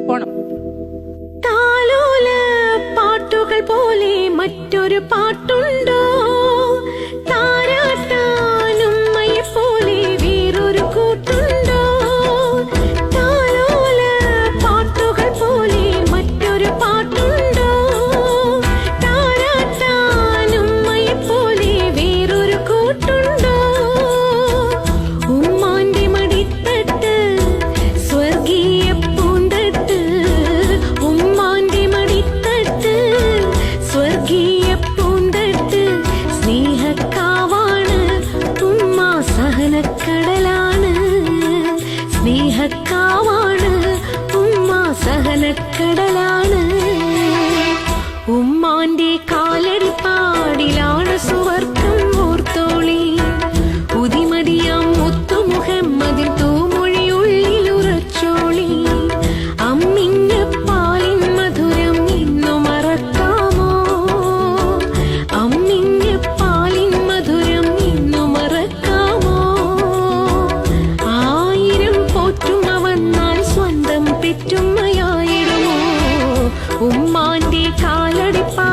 പോണം. താലോല പാട്ടുകൾ പോലെ മറ്റൊരു പാട്ടുണ്ടോ? താരാട്ടാനുമ്മയെ പോലെ വേറൊരു കൂട്ടുണ്ടോ? താലോല പാട്ടുകൾ പോലെ മറ്റൊരു പാട്ടുണ്ടോ? താരാട്ടാനുമ്മയെ പോലെ വേറൊരു കൂട്ടുണ്ടോ? ഉമ്മാന്റെ മടിത്തട്ട് സ്വർഗീയ പൂന്തട്ട്, ഉമ്മാന്റെ മടിത്തട്ട് സ്വർഗീയ പൂന്തട്ട്. സ്നേഹക്കാവാണ് ഉമ്മ, സഹനക്കടലാണ്. സ്നേഹക്കാവാണ് ഉമ്മ, സഹനക്കടലാണ്. ഉമ്മാന്റെ കാലടിപ്പാടിലാണ് സുവർക്കം ഓർത്തോളി. ഉദിമടിയാം മുത്തു മുഹമ്മദിൻ തൂമൊഴി ഉള്ളിലുറച്ചോളി. അമ്മിഞ്ഞ പാലിൻ മധുരം ഇന്നു മറക്കാമോ? അമ്മിഞ്ഞ പാലിൻ മധുരം ഇന്നു മറക്കാമോ? 1000 പോറ്റുമ്മ വന്നാൽ സ്വന്തം പെറ്റുമ്മയായിടുമോ? ഉമ്മാന്റെ കാലടിപ്പാ